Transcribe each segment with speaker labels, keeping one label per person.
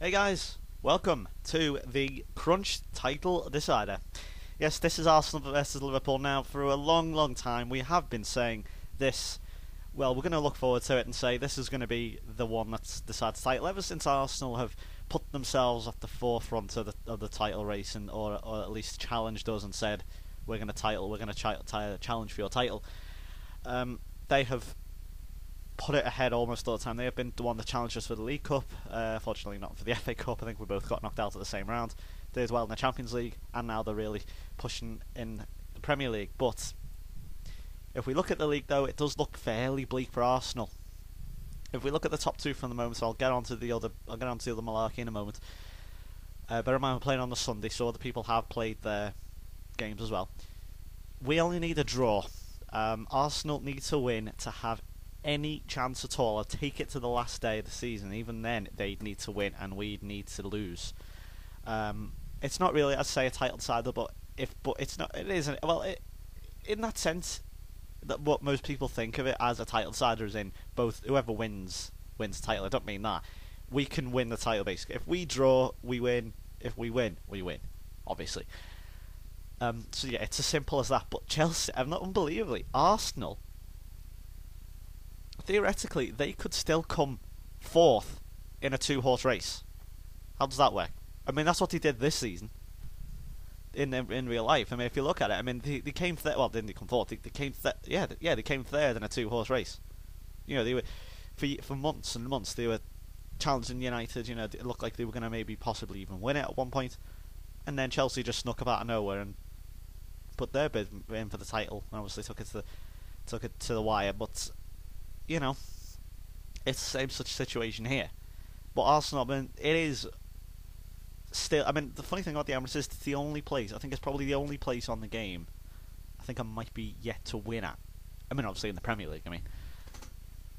Speaker 1: Hey guys, welcome to the Crunch Title Decider. Yes, this is Arsenal versus Liverpool now. For a long time we have been saying this. Well, we're going to look forward to it and say this is going to be the one that decides the title. Ever since Arsenal have put themselves at the forefront of the title race, or at least challenged us and said we're going to challenge for your title. They have put it ahead almost all the time. They have been the one that challenged us for the League Cup. Fortunately, not for the FA Cup. I think we both got knocked out at the same round. They did well in the Champions League, and now they're really pushing in the Premier League. But if we look at the league, though, it does look fairly bleak for Arsenal. If we look at the top two from the moment, so I'll get onto the other malarkey in a moment. Bear in mind we're playing on the Sunday, so other people have played their games as well. We only need a draw. Arsenal need to win to have any chance at all. I'll take it to the last day of the season. Even then, they'd need to win, and we'd need to lose. It's not really, I'd say, a title decider, but it's not. It isn't. Well, in that sense, that what most people think of it as a title decider is in both whoever wins the title. I don't mean that. We can win the title basically. If we draw, we win. If we win, we win. Obviously. So yeah, it's as simple as that. But Chelsea, not unbelievably, Arsenal, theoretically, they could still come fourth in a two-horse race. How does that work? I mean, that's what they did this season. In real life, I mean, if you look at it, I mean, they came third. Well, didn't they come fourth? They came they came third in a two-horse race. You know, they were for months and months they were challenging United. You know, it looked like they were going to maybe possibly even win it at one point, and then Chelsea just snuck up out of nowhere and put their bid in for the title. And obviously took it to the wire, but you know, it's the same such situation here. But Arsenal, I mean, it is still. I mean, the funny thing about the Emirates is it's the only place. I think it's probably the only place on the game I think I might be yet to win at. I mean, obviously in the Premier League. I mean,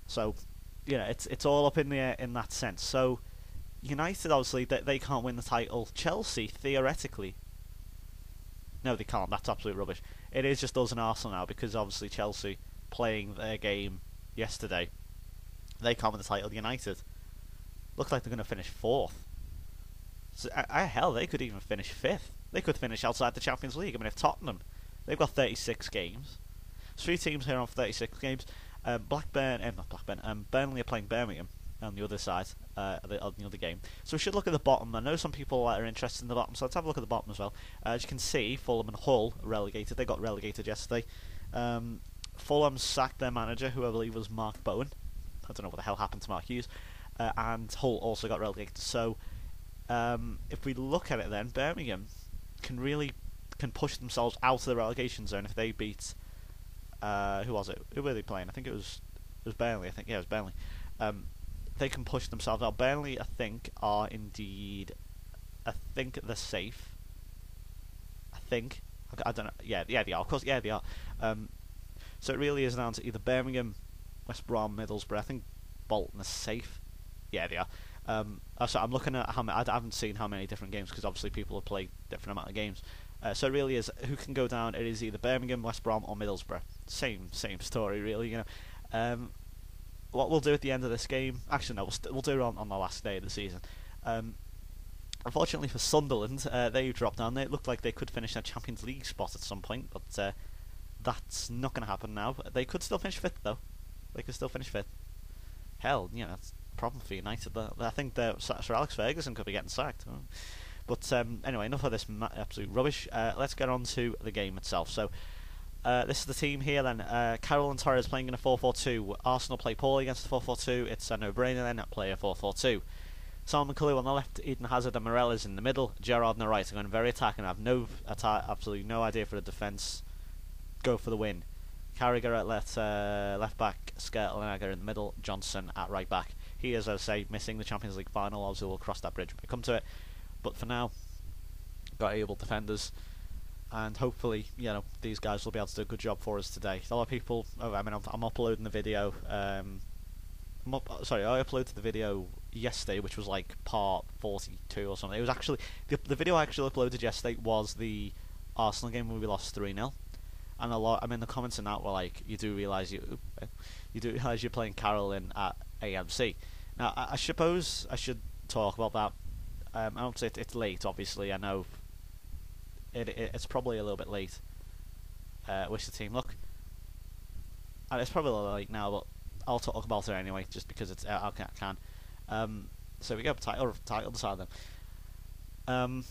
Speaker 1: so you know, it's all up in the air in that sense. So United, obviously, they can't win the title. Chelsea, theoretically, no, they can't. That's absolute rubbish. It is just us and Arsenal now because obviously Chelsea playing their game yesterday, they can't win the title. United looks like they're going to finish fourth. So, hell, they could even finish fifth. They could finish outside the Champions League. I mean, if Tottenham, they've got 36 games. There's 3 teams here on 36 games. Burnley are playing Birmingham on the other side, on the other game. So we should look at the bottom. I know some people are interested in the bottom, so let's have a look at the bottom as well. As you can see, Fulham and Hull are relegated. They got relegated yesterday. Fulham sacked their manager, who I believe was Mark Bowen. I don't know what the hell happened to Mark Hughes. And Hull also got relegated. So if we look at it then, Birmingham can push themselves out of the relegation zone if they beat who was it? Who were they playing? I think it was Burnley. I think it was Burnley. They can push themselves out. Burnley, I think, are indeed. I think they're safe. I think. I don't know. Yeah, they are. Of course, yeah, they are. So it really is down to either Birmingham, West Brom, Middlesbrough. I think Bolton is safe. Yeah, they are. So I'm looking at how many. I haven't seen how many different games because obviously people have played different amount of games. So it really is who can go down. It is either Birmingham, West Brom, or Middlesbrough. Same story, really. You know. What we'll do at the end of this game. Actually, no, we'll do it on the last day of the season. Unfortunately for Sunderland, they dropped down. It looked like they could finish their Champions League spot at some point, but that's not going to happen now. They could still finish fifth, though. They could still finish fifth. Hell, you know, that's a problem for United. I think Sir Alex Ferguson could be getting sacked. But anyway, enough of this absolute rubbish. Let's get on to the game itself. So this is the team here then. Carroll and Torres playing in a 4-4-2. Arsenal play poorly against the 4-4-2. It's a no-brainer then. Play a 4-4-2. Salman Kalou on the left, Eden Hazard and Morales in the middle. Gerrard on the right are going very attacking. I have absolutely no idea for the defence. Go for the win. Carragher at left back, Skrtel in the middle, Johnson at right back. He is, as I say, missing the Champions League final. Obviously, we'll cross that bridge when we come to it. But for now, got able defenders, and hopefully, you know, these guys will be able to do a good job for us today. A lot of people. I'm uploading the video. I uploaded the video yesterday, which was like part 42 or something. It was actually the video I actually uploaded yesterday was the Arsenal game where we lost 3-0. And the comments in that were like, you do realise you're playing Carroll in at AMC. Now, I suppose I should talk about that I don't say it's late. Obviously, I know it's probably a little bit late. Wish the team luck. And it's probably a little late now, but I'll talk about it anyway, just because it's I can. So we go title decided. The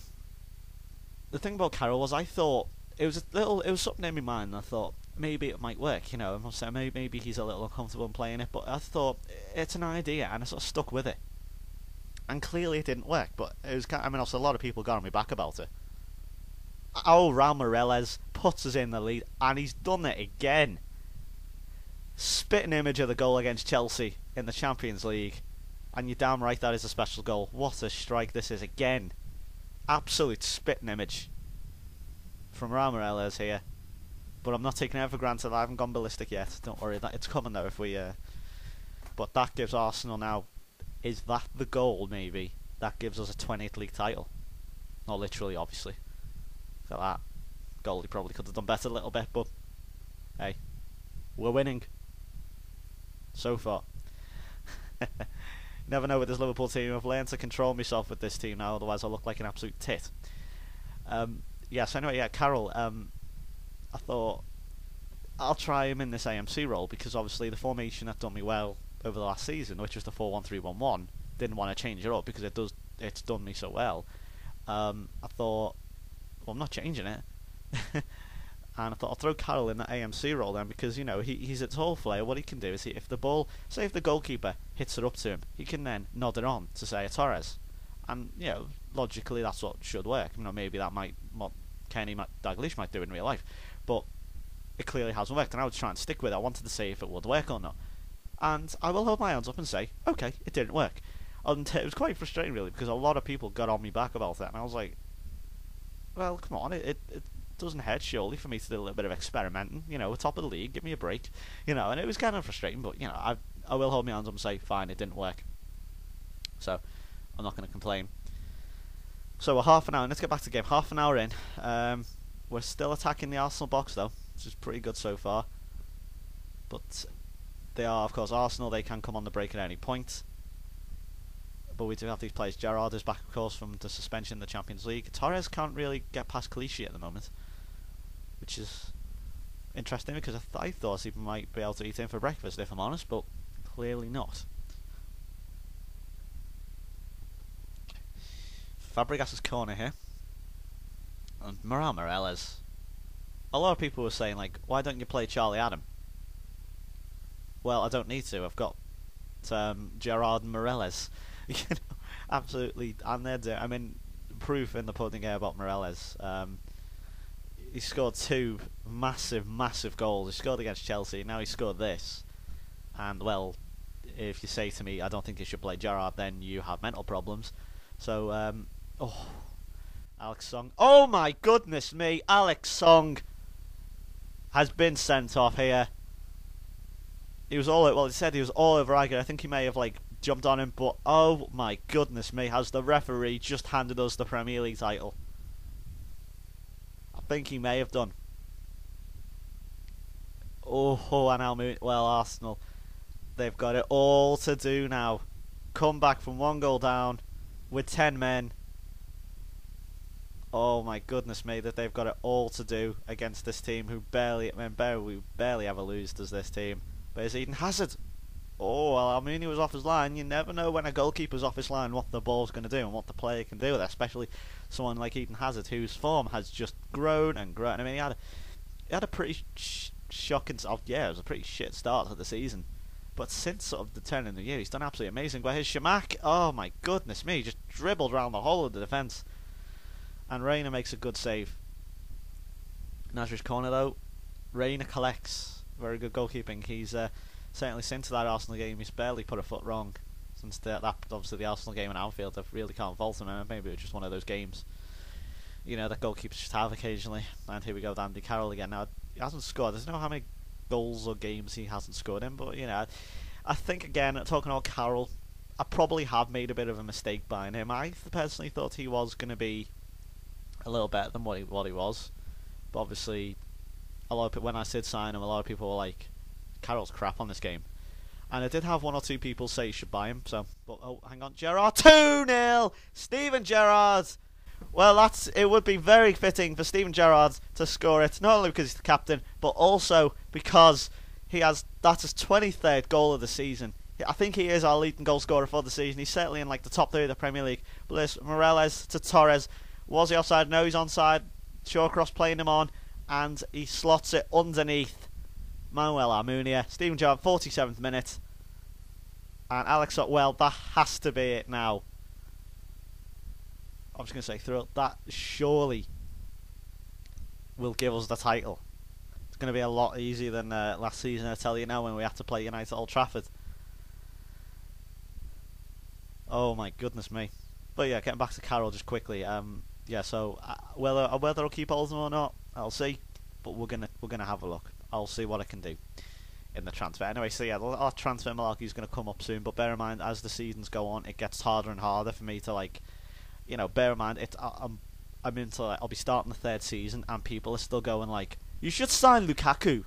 Speaker 1: thing about Carroll was I thought it was something in my mind. And I thought maybe it might work. I must say maybe he's a little uncomfortable in playing it, but I thought it's an idea, and I sort of stuck with it. And clearly it didn't work, but it was. Also a lot of people got on me back about it. Oh, Raul Morales puts us in the lead, and he's done it again. Spitting image of the goal against Chelsea in the Champions League, and you're damn right that is a special goal. What a strike this is again. Absolute spitting image from Raul Morales here. But I'm not taking it for granted. I haven't gone ballistic yet. Don't worry, that it's coming though if we. But that gives Arsenal now. Is that the goal? Maybe that gives us a 20th league title. Not literally, obviously. Look at that. Goalie probably could have done better a little bit, but hey, we're winning. So far. Never know with this Liverpool team. I've learned to control myself with this team now, otherwise I'll look like an absolute tit. So anyway, Carroll, I thought I'll try him in this AMC role, because obviously the formation that done me well over the last season, which was the 4-1-3-1-1, didn't want to change it up because it's done me so well. I thought, well, I'm not changing it. And I thought I'll throw Carroll in that AMC role then, because he's a tall player. What he can do is if the ball, say if the goalkeeper hits it up to him, he can then nod it on to say a Torres, and logically that's what should work. Maybe that might what Kenny Dalglish might do in real life, but it clearly hasn't worked, and I was trying to stick with it. I wanted to see if it would work or not, and I will hold my hands up and say, okay, it didn't work. And it was quite frustrating really, because a lot of people got on me back about it, and I was like, well, come on, it doesn't hurt surely for me to do a little bit of experimenting. We're top of the league, give me a break. And it was kind of frustrating, but I will hold my hands up and say, fine, it didn't work. So I'm not going to complain. So we're half an hour. Let's get back to the game. Half an hour in. We're still attacking the Arsenal box though, which is pretty good so far. But they are, of course, Arsenal. They can come on the break at any point. But we do have these players. Gerrard is back, of course, from the suspension in the Champions League. Torres can't really get past Clichy at the moment, which is interesting, because I thought he might be able to eat him for breakfast, if I'm honest, but clearly not. Fabregas' corner here. And Raul Morales. A lot of people were saying, like, why don't you play Charlie Adam? Well, I don't need to. I've got Gerrard and Morales. Absolutely. And they're proof in the pudding here about Morales. He scored 2 massive goals. He scored against Chelsea. Now he scored this. And, well, if you say to me, I don't think you should play Gerrard, then you have mental problems. So, Alex Song. Oh my goodness me! Alex Song has been sent off here. He said he was all over Iger. I think he may have, jumped on him, but oh my goodness me, has the referee just handed us the Premier League title? I think he may have done. And Arsenal, they've got it all to do now. Come back from 1 goal down with 10 men. Oh my goodness me, that they've got it all to do against this team who barely ever lose to this team. But it's Eden Hazard. Oh, well, he was off his line. You never know when a goalkeeper's off his line what the ball's going to do and what the player can do with it, especially someone like Eden Hazard, whose form has just grown and grown. He had a pretty shocking... it was a pretty shit start to the season. But since sort of the turn of the year, he's done absolutely amazing. But his Shamak, oh my goodness me, he just dribbled around the whole of the defence. And Reina makes a good save. Nasri's corner though, Reina collects. Very good goalkeeping. He's certainly since that Arsenal game, he's barely put a foot wrong. Since that obviously the Arsenal game in Anfield, I really can't fault him. Maybe it was just one of those games, that goalkeepers just have occasionally. And here we go, Andy Carroll again. Now he hasn't scored. There's no how many goals or games he hasn't scored in, but I think again, talking about Carroll, I probably have made a bit of a mistake buying him. I personally thought he was going to be a little better than what he was, but obviously, when I did sign him, a lot of people were like, "Carroll's crap on this game," And I did have one or two people say you should buy him. So, but oh, hang on, Gerrard 2-0. Steven Gerrard. Well, it would be very fitting for Steven Gerrard to score it, not only because he's the captain, but also because that's his 23rd goal of the season. I think he is our leading goal scorer for the season. He's certainly in like the top 3 of the Premier League. But there's Morales to Torres. Was he offside? No, he's onside. Shawcross playing him on, and he slots it underneath Manuel Almunia. Steven Gerrard, 47th minute. And Alex, well, that has to be it now. I'm just going to say, through that surely will give us the title. It's going to be a lot easier than last season, I tell you now, when we had to play United at Old Trafford. Oh my goodness me. But yeah, getting back to Carroll just quickly. Yeah, so whether I'll keep Oldham or not, I'll see. But we're gonna have a look. I'll see what I can do in the transfer. Anyway, so yeah, our transfer malarkey is going to come up soon. But bear in mind, as the seasons go on, it gets harder and harder for me to like, you know. Bear in mind, I'm into I'll be starting the 3rd season, and people are still going like, you should sign Lukaku.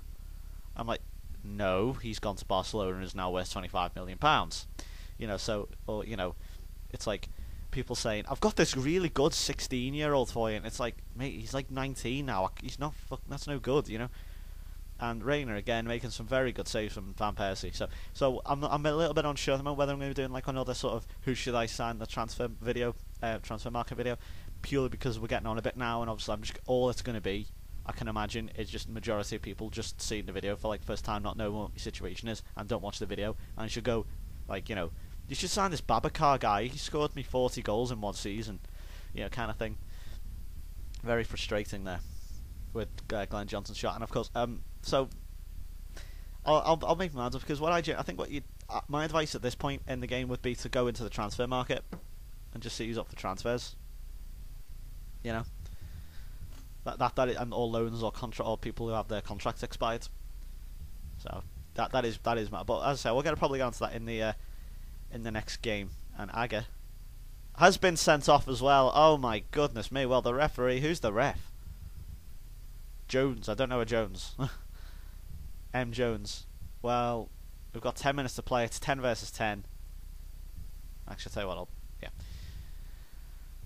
Speaker 1: I'm like, no, he's gone to Barcelona and is now worth £25 million. You know, so, or you know, it's like people saying, I've got this really good 16-year-old for you, and it's like, mate, he's like 19 now. He's not that's no good, you know. And Reina again making some very good saves from Van Persie. So I'm a little bit unsure about whether I'm going to be doing like another sort of who should I sign the transfer market video, purely because we're getting on a bit now, and obviously all it's going to be, I can imagine, is just the majority of people just seeing the video for like first time, not knowing what your situation is, and don't watch the video, and should go like, you know, you should sign this Babacar guy. He scored me 40 goals in one season, you know, kind of thing. Very frustrating there with Glenn Johnson's shot, and of course, so I'll make my mind up, because what I think my advice at this point in the game would be to go into the transfer market and just see who's up for transfers. You know, and all loans or contract or people who have their contracts expired. So that is my. But as I say, we're going to probably go into that in the next game. And Aga has been sent off as well. Oh my goodness me! Well, the referee. Who's the ref? Jones. I don't know a Jones. M. Jones. Well, we've got 10 minutes to play. It's 10 versus 10. Actually, I'll tell you what. Yeah.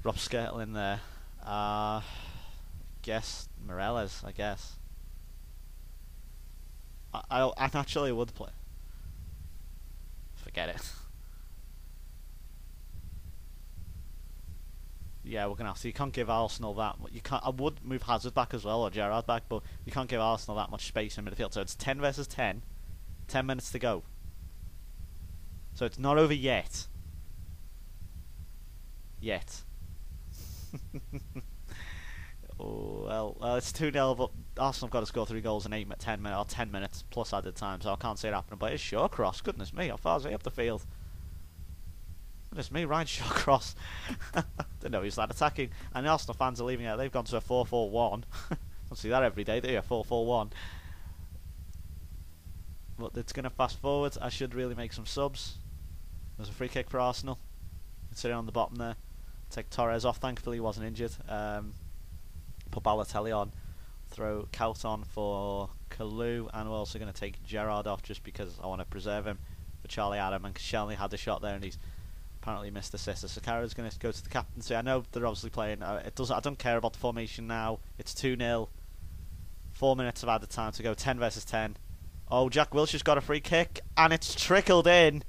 Speaker 1: Rob Skirtle in there. Guess Morales. I guess. I actually would play. Forget it. Yeah, we're gonna have to. You can't give Arsenal that. You can't. I would move Hazard back as well, or Gerrard back, but you can't give Arsenal that much space in midfield. So it's 10 versus 10. 10 minutes to go. So it's not over yet. Yet. Oh, well, it's 2-0, but Arsenal have got to score 3 goals in 10 minutes plus added time, so I can't see it happening. But it's Shawcross. Goodness me, how far is he up the field? Goodness me, Ryan Shawcross. Didn't know he was that attacking. And the Arsenal fans are leaving it. They've gone to a 4-4-1. Don't see that every day, do you? 4-4-1. But it's going to fast forward. I should really make some subs. There's a free kick for Arsenal. It's sitting on the bottom there. Take Torres off. Thankfully, he wasn't injured. Put Balotelli on. Throw Kaut on for Kalou. And we're also going to take Gerrard off just because I want to preserve him for Charlie Adam. And Shelny had the shot there, and he's apparently missed the sister. So Sakara's going to go to the captaincy. I know they're obviously playing. I don't care about the formation now. It's 2-0. 4 minutes of added time to go. 10 versus 10. Oh, Jack Wilshere's got a free kick, and it's trickled in.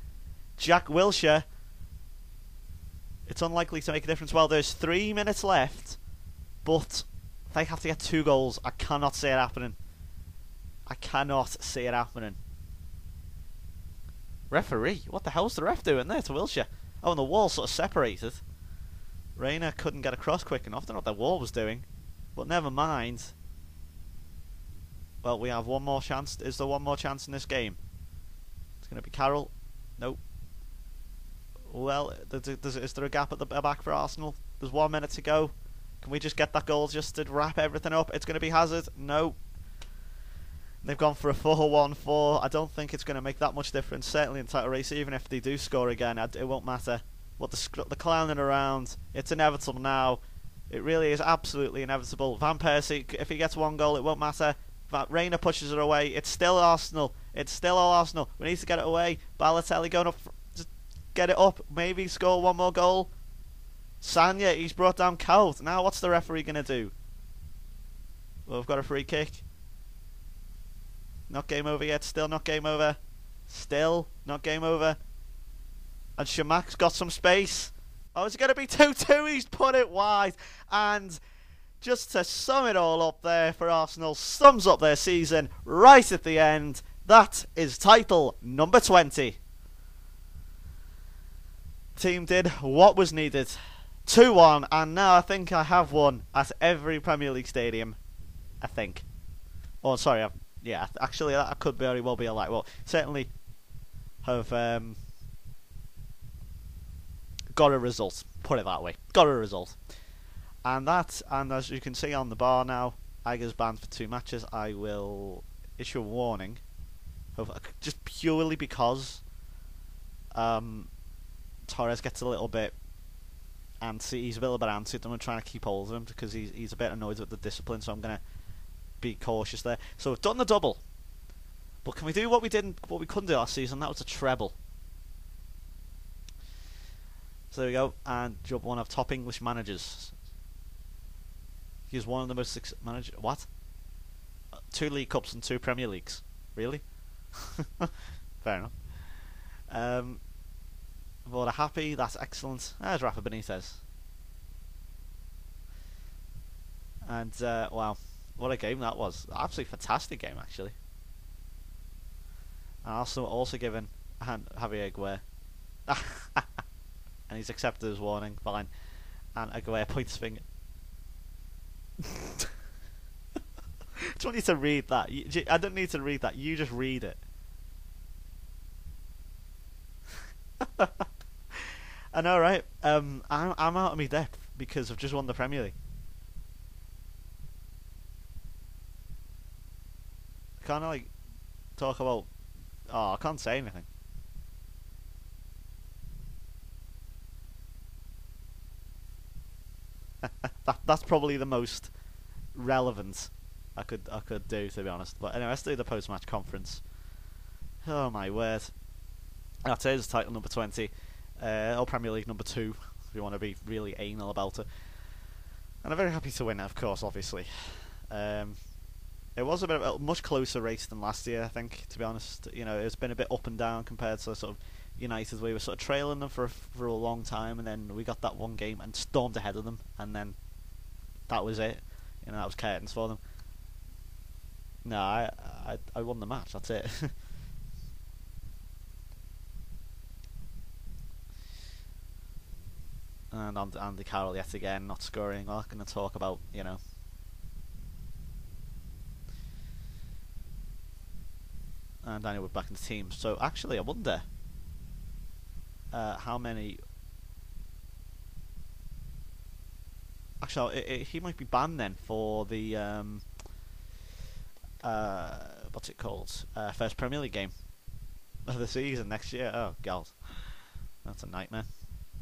Speaker 1: Jack Wilshere. It's unlikely to make a difference. Well, there's 3 minutes left, but they have to get 2 goals. I cannot see it happening. I cannot see it happening. Referee? What the hell's the ref doing there to Wilshere? Oh, and the wall sort of separated. Reina couldn't get across quick enough. I don't know what the wall was doing, but never mind. Well, we have one more chance. Is there one more chance in this game? It's going to be Carroll. Nope. Well, is there a gap at the back for Arsenal? There's 1 minute to go. Can we just get that goal just to wrap everything up? It's going to be Hazard. No. They've gone for a 4-1-4. I don't think it's going to make that much difference, certainly in title race. Even if they do score again, it won't matter. But the clowning around, it's inevitable now. It really is absolutely inevitable. Van Persie, if he gets 1 goal, it won't matter. Reina pushes it away. It's still Arsenal. It's still all Arsenal. We need to get it away. Balotelli going up. Just get it up. Maybe score one more goal. Sanya, he's brought down Kaut. Now what's the referee going to do? Well, we've got a free kick. Not game over yet. Still not game over. Still not game over. And Shamak's got some space. Oh, is it going to be 2-2? He's put it wide. And just to sum it all up there for Arsenal, sums up their season right at the end. That is title number 20. Team did what was needed. 2-1, and now I think I have won at every Premier League stadium. I think. Oh, sorry. Yeah, actually, that could very well be a lie. Well, certainly have got a result. Put it that way. Got a result. And as you can see on the bar now, Iger's banned for 2 matches. I will issue a warning, just purely because Torres gets a little bit antsy. He's a little bit antsy, and I'm trying to keep hold of him because he's a bit annoyed with the discipline. So I'm gonna be cautious there. So we've done the double, but can we do what we couldn't do last season? That was a treble. So there we go, and job one of top English managers. He's one of the most managers. What? 2 League Cups and 2 Premier Leagues. Really? Fair enough. But happy. That's excellent. There's Rafa Benitez. And wow, what a game that was! Absolutely fantastic game, actually. And also given Javier Aguirre. And he's accepted his warning, fine. And Aguirre points finger. I don't need to read that. I don't need to read that. You just read it. I know, right? I'm out of my depth because I've just won the Premier League. Can't I talk about? Oh, I can't say anything. That's probably the most relevant I could do, to be honest. But anyway, let's do the post-match conference. Oh my word! That is title number 20, or Premier League number 2, if you want to be really anal about it. And I'm very happy to win it, of course, obviously. It was a much closer race than last year, I think, to be honest. You know, it's been a bit up and down compared to sort of United. We were sort of trailing them for a long time, and then we got that one game and stormed ahead of them, and then that was it. You know, that was curtains for them. No, I won the match. That's it. And Andy Carroll yet again not scoring. We're not going to talk about, you know. And Daniel Wood back in the team. So actually, I wonder how many. Actually, he might be banned then for the what's it called? First Premier League game of the season next year. Oh God, that's a nightmare.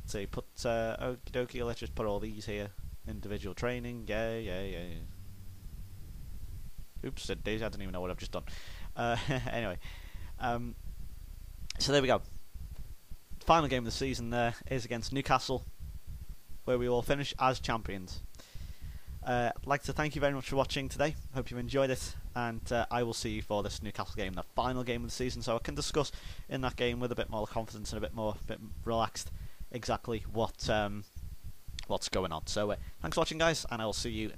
Speaker 1: So you put okie dokie. Let's just put all these here. Individual training. Yeah. Oops, days. I don't even know what I've just done. Anyway, so there we go. Final game of the season there is against Newcastle, where we will finish as champions. I'd like to thank you very much for watching today. Hope you enjoyed it, and I will see you for this Newcastle game, the final game of the season, so I can discuss in that game with a bit more confidence and a bit relaxed exactly what's going on. So thanks for watching, guys, and I will see you